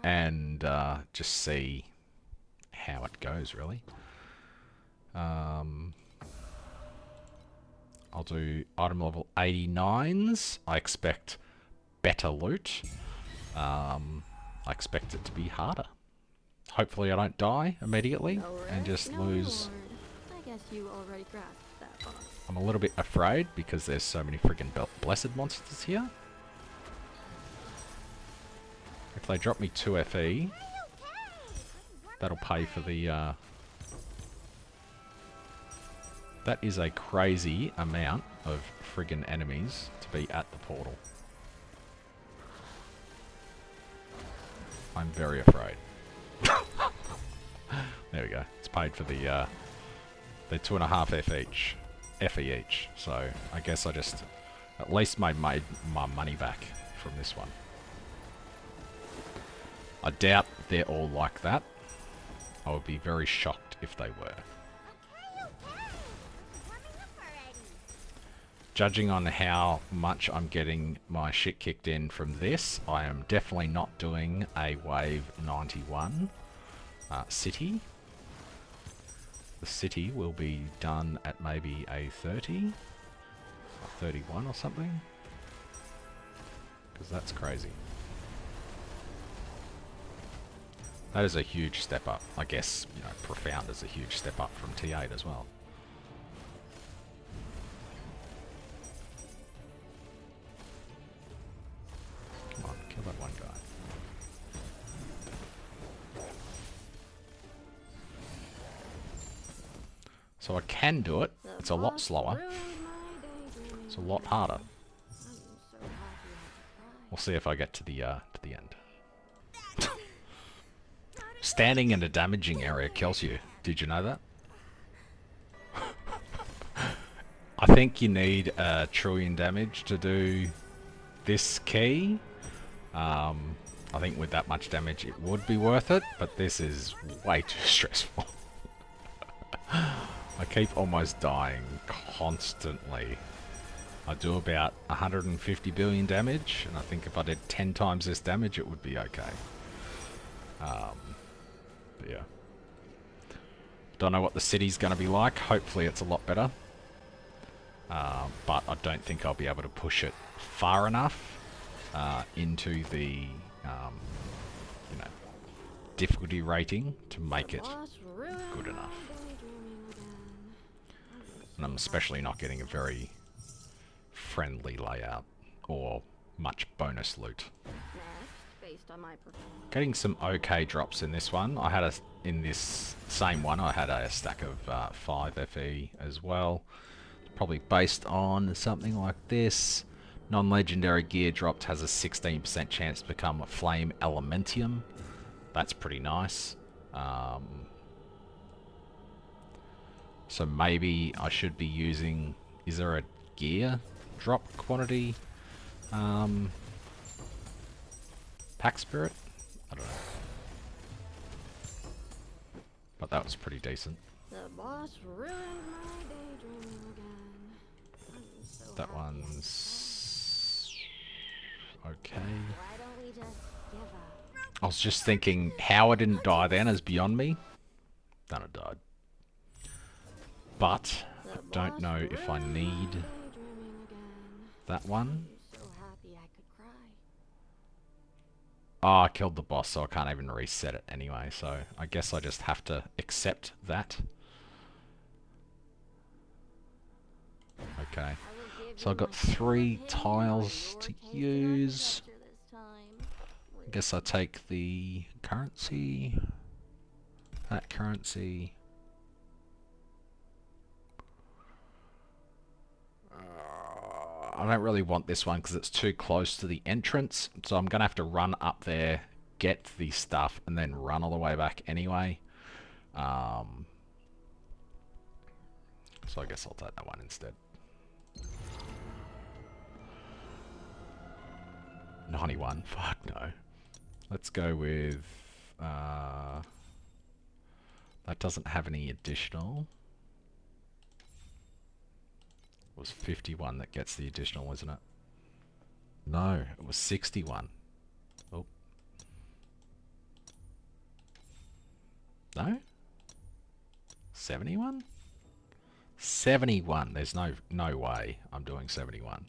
Speaker 1: And just see how it goes, really. I'll do item level 89s. I expect better loot. I expect it to be harder. Hopefully I don't die immediately and just lose.
Speaker 2: I guess you already grasped that, boss.
Speaker 1: I'm a little bit afraid because there's so many friggin' blessed monsters here. If they drop me 2 FE, that'll pay for the... that is a crazy amount of friggin' enemies to be at the portal. I'm very afraid. There we go. It's paid for the... they're 2.5 FE each. So I guess I just at least made my money back from this one. I doubt they're all like that. I would be very shocked if they were. Judging on how much I'm getting my shit kicked in from this, I am definitely not doing a wave 91 city. The city will be done at maybe a 30 or 31 or something, because that's crazy. That is a huge step up. I guess, you know, Profound is a huge step up from T8 as well. Come on, kill that one guy. So I can do it. It's a lot slower. It's a lot harder. We'll see if I get to the end. Standing in a damaging area kills you. Did you know that? I think you need a trillion damage to do this key. I think with that much damage it would be worth it, but this is way too stressful. I keep almost dying constantly. I do about 150 billion damage, and I think if I did 10 times this damage it would be okay. But yeah. Don't know what the city's going to be like. Hopefully it's a lot better. But I don't think I'll be able to push it far enough into the you know, difficulty rating to make it good enough. And I'm especially not getting a very friendly layout or much bonus loot. Getting some okay drops in this one. I had in this same one I had a stack of 5 FE as well. Probably based on something like this. Non-legendary gear dropped has a 16% chance to become a flame elementium. That's pretty nice. So maybe I should be using... Is there a gear drop quantity? Pack spirit? I don't know. But that was pretty decent.
Speaker 2: The boss ruined my daydreaming again. I'm so
Speaker 1: That
Speaker 2: happy I could
Speaker 1: one's okay.
Speaker 2: cry. Why don't we just give up?
Speaker 1: I was just thinking how I didn't die then is beyond me. Then I died. But I
Speaker 2: The
Speaker 1: don't
Speaker 2: boss
Speaker 1: know if I
Speaker 2: ruined my
Speaker 1: need
Speaker 2: daydreaming again.
Speaker 1: that one.
Speaker 2: I'm so happy I could cry.
Speaker 1: Oh, I killed the boss, so I can't even reset it anyway. So I guess I just have to accept that. Okay.
Speaker 2: I will give
Speaker 1: So
Speaker 2: you
Speaker 1: I've got
Speaker 2: my full
Speaker 1: 3
Speaker 2: opinion on
Speaker 1: tiles
Speaker 2: your
Speaker 1: to
Speaker 2: taste in
Speaker 1: use.
Speaker 2: architecture this time.
Speaker 1: I guess I take the currency. That currency. I don't really want this one because it's too close to the entrance. So I'm going to have to run up there, get the stuff, and then run all the way back anyway. So I guess I'll take that one instead. 91. Fuck no. Let's go with... that doesn't have any additional. It was 51 that gets the additional, isn't it? No, it was 61. Oh. No? 71? 71. There's no way I'm doing 71.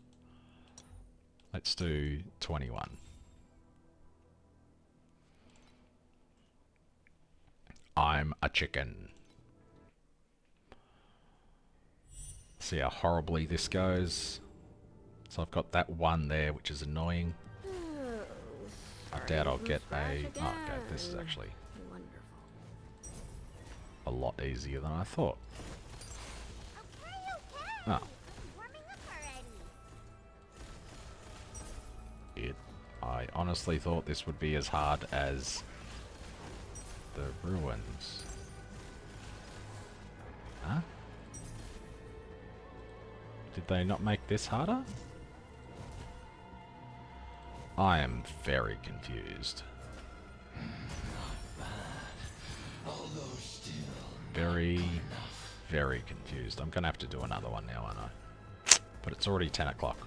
Speaker 1: Let's do 21. I'm a chicken. See how horribly this goes. So I've got that one there, which is annoying. I doubt I'll get a... Oh, okay, this is actually
Speaker 2: Wonderful.
Speaker 1: a lot easier than I thought. Oh. I honestly thought this would be as hard as the ruins. Huh? Did they not make this harder? I am very confused. Very, very confused. I'm gonna have to do another one now, aren't I? But it's already 10 o'clock.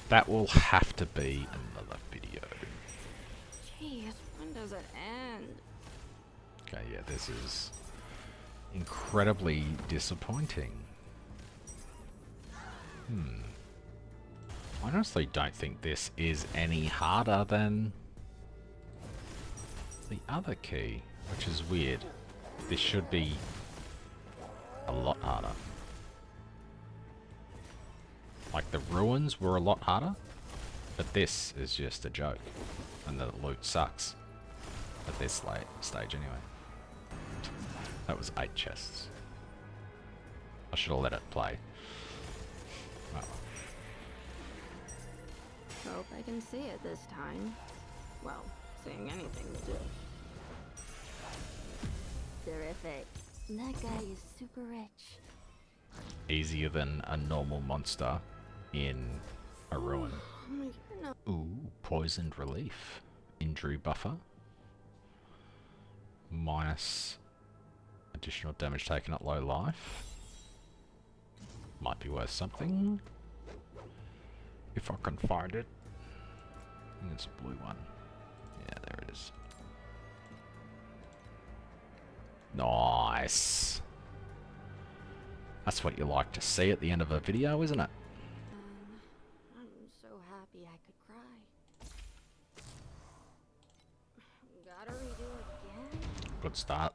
Speaker 1: That will have to be another video.
Speaker 2: Jeez, when does it end?
Speaker 1: Okay, yeah, this is incredibly disappointing. I honestly don't think this is any harder than the other key, which is weird. This should be a lot harder. Like the ruins were a lot harder, but this is just a joke, and the loot sucks at this late stage anyway. That was 8 chests. I should have let it play. Oh.
Speaker 2: Hope I can see it this time. Well, seeing anything will do. Terrific. That guy is super rich.
Speaker 1: Easier than a normal monster in a ruin.
Speaker 2: You're not
Speaker 1: Ooh, poisoned relief. Injury buffer. Minus additional damage taken at low life. Might be worth something. If I can find it. I think it's a blue one. Yeah, there it is. Nice. That's what you like to see at the end of a video, isn't it?
Speaker 2: I'm so happy I could cry. Gotta redo it again?
Speaker 1: Good start.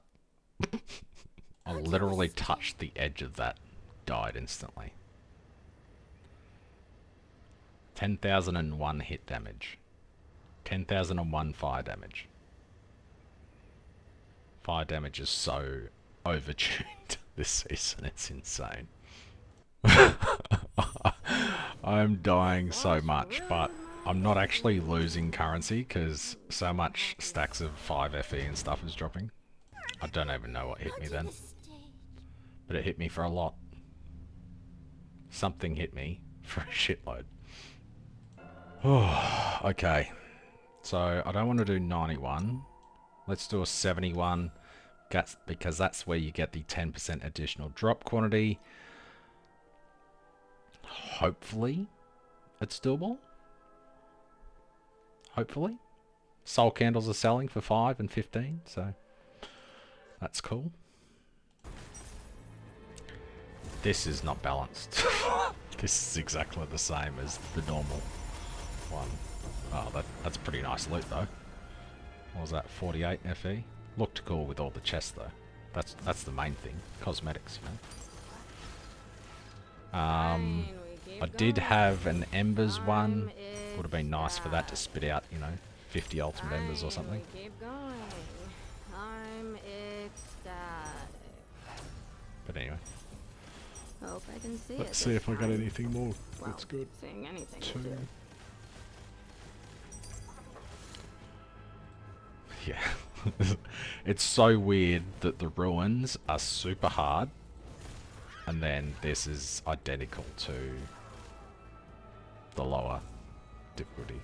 Speaker 1: I literally touched the edge of that. Died instantly. 10,001 hit damage. 10,001 fire damage. Fire damage is so overtuned this season, it's insane. I'm dying so much, but I'm not actually losing currency because so much stacks of 5 FE and stuff is dropping. I don't even know what hit me then, but it hit me for a lot. Something hit me for a shitload. Okay, so I don't want to do 91. Let's do a 71, because that's where you get the 10% additional drop quantity. Hopefully, it's doable. Hopefully. Soul candles are selling for 5 and 15, so that's cool. This is not balanced. This is exactly the same as the normal one. Oh, that's pretty nice loot though. What was that? 48 FE. Looked cool with all the chests though. That's the main thing. Cosmetics, you know. I did have an Embers one. Would have been nice for that to spit out, you know, 50 ultimate Embers or something.
Speaker 2: Keep going. I'm ecstatic.
Speaker 1: But anyway.
Speaker 2: Hope I can see
Speaker 1: Let's see if I got anything more. That's good.
Speaker 2: Seeing anything
Speaker 1: 2.
Speaker 2: will do.
Speaker 1: Yeah. It's so weird that the ruins are super hard and then this is identical to the lower difficulty.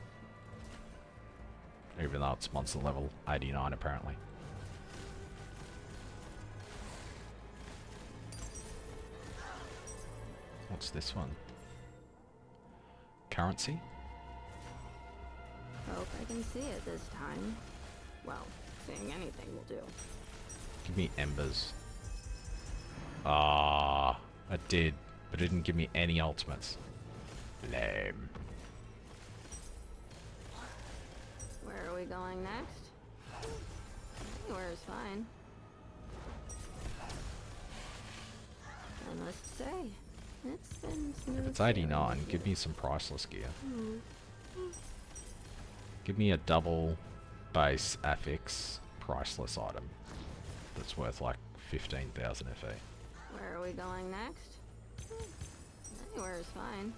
Speaker 1: Even though it's monster level 89 apparently. What's this one? Currency?
Speaker 2: Hope I can see it this time. Well, seeing anything will do.
Speaker 1: Give me embers. Ah, it did, but it didn't give me any ultimates. Lame.
Speaker 2: Where are we going next? Anywhere is fine. I must say, it's been smooth.
Speaker 1: If it's 89, give me some priceless gear. Give me a double base affix priceless item that's worth like 15,000 FE.
Speaker 2: Where are we going next? Anywhere is fine.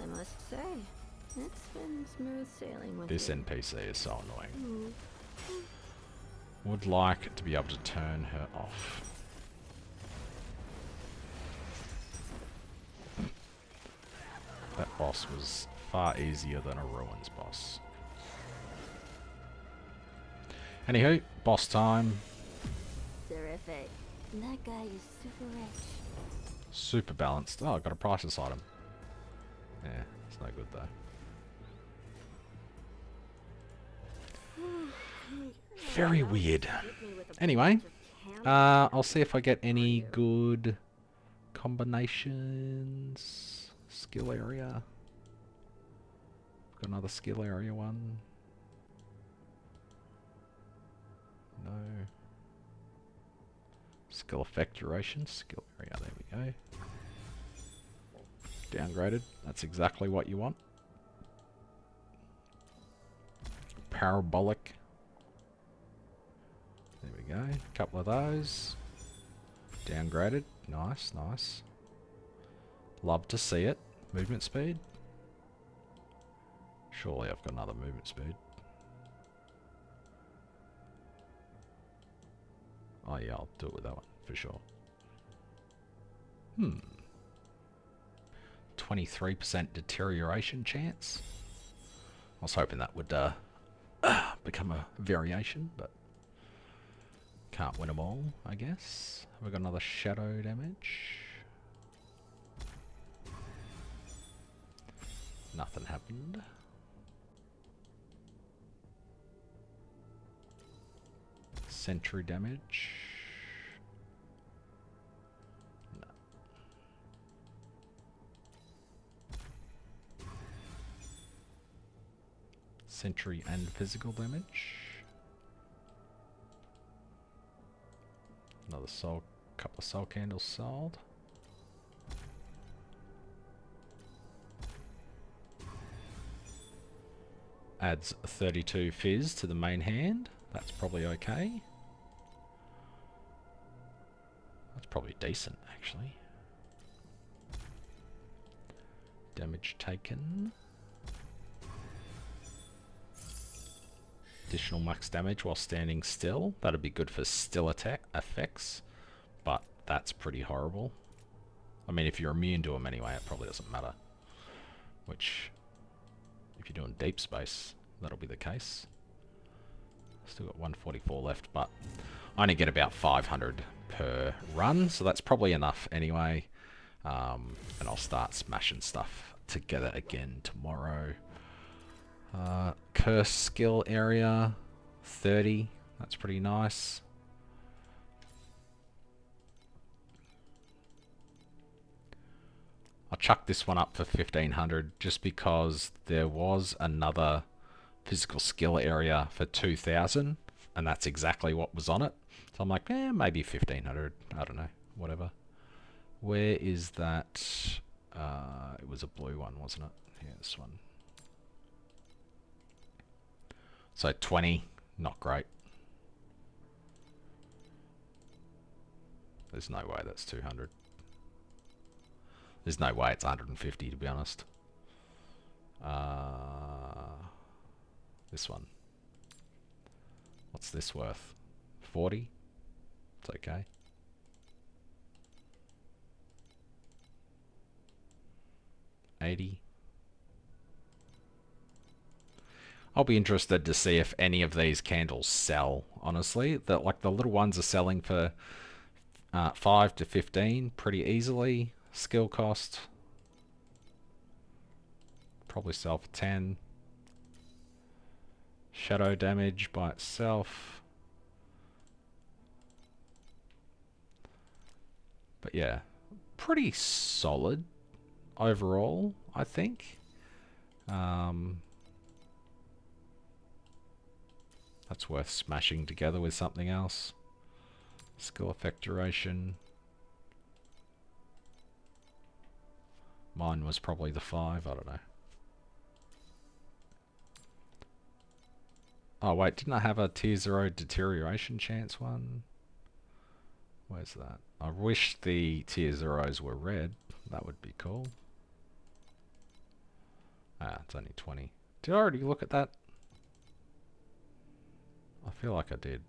Speaker 2: I must say, it's been smooth sailing with
Speaker 1: This
Speaker 2: you.
Speaker 1: NPC is so annoying. Would like to be able to turn her off. That boss was far easier than a ruins boss. Anywho, boss time.
Speaker 2: Terrific. That guy is super rich.
Speaker 1: Super balanced. Oh, I got a priceless item. Yeah, it's no good though. Very weird. Anyway, I'll see if I get any good combinations. Skill area. Got another skill area one. No. Skill effect duration. Skill area. There we go. Downgraded. That's exactly what you want. Parabolic. There we go. Couple of those. Downgraded. Nice, nice. Love to see it. Movement speed. Surely I've got another movement speed. Oh yeah, I'll do it with that one, for sure. 23% deterioration chance. I was hoping that would become a variation, but can't win them all, I guess. Have we got another shadow damage? Nothing happened. Sentry damage. No. Sentry and physical damage. Another soul, couple of soul candles sold. Adds 32 fizz to the main hand. That's probably okay. That's probably decent, actually. Damage taken. Additional max damage while standing still. That'd be good for still attack effects, but that's pretty horrible. I mean, if you're immune to them anyway, it probably doesn't matter. Which, if you're doing deep space, that'll be the case. Still got 144 left, but I only get about 500 per run, so that's probably enough anyway. And I'll start smashing stuff together again tomorrow. Curse skill area, 30. That's pretty nice. I'll chuck this one up for 1500 just because there was another physical skill area for 2000 and that's exactly what was on it. So I'm like, maybe 1500. I don't know, whatever. Where is that? It was a blue one, wasn't it? Yeah, this one. So 20, not great. There's no way that's 200. There's no way it's 150, to be honest. This one. What's this worth? 40? It's okay. $80. I'll be interested to see if any of these candles sell, honestly. Like the little ones are selling for 5 to 15 pretty easily. Skill cost. Probably sell for 10. Shadow damage by itself. But yeah, pretty solid overall, I think. That's worth smashing together with something else. Skill effect duration. Mine was probably the 5, I don't know. Oh wait, didn't I have a tier 0 deterioration chance one? Where's that? I wish the tier 0s were red. That would be cool. Ah, it's only 20. Did I already look at that? I feel like I did.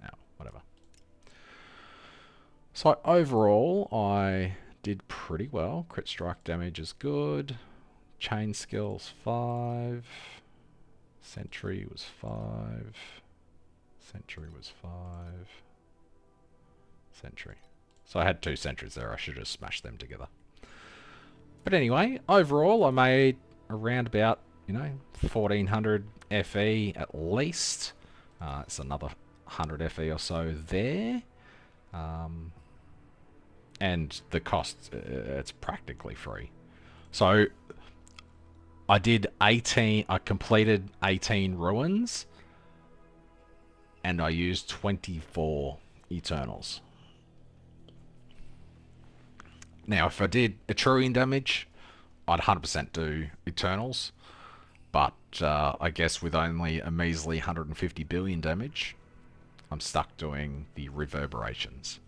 Speaker 1: Oh, whatever. So overall, I did pretty well. Crit strike damage is good. Chain skills 5. Sentry was 5. Sentry was 5. Sentry. So I had 2 sentries there. I should have smashed them together. But anyway, overall I made around about, 1400 FE at least. It's another 100 FE or so there. And the cost, it's practically free. So I completed 18 ruins and I used 24 Eternals. Now, if I did Etrurian damage, I'd 100% do Eternals. But I guess with only a measly 150 billion damage, I'm stuck doing the reverberations.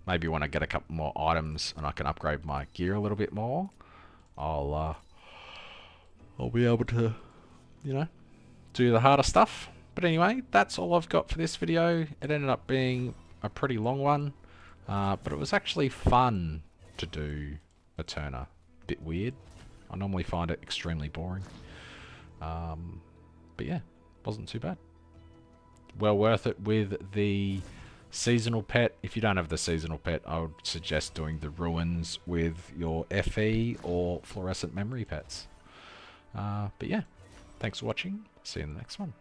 Speaker 1: Maybe when I get a couple more items and I can upgrade my gear a little bit more, I'll be able to, do the harder stuff. But anyway, that's all I've got for this video. It ended up being a pretty long one, but it was actually fun to do Aeterna. Bit weird. I normally find it extremely boring. But yeah, wasn't too bad. Well worth it with the seasonal pet. If you don't have the seasonal pet, I would suggest doing the ruins with your FE or fluorescent memory pets. But yeah, thanks for watching. See you in the next one.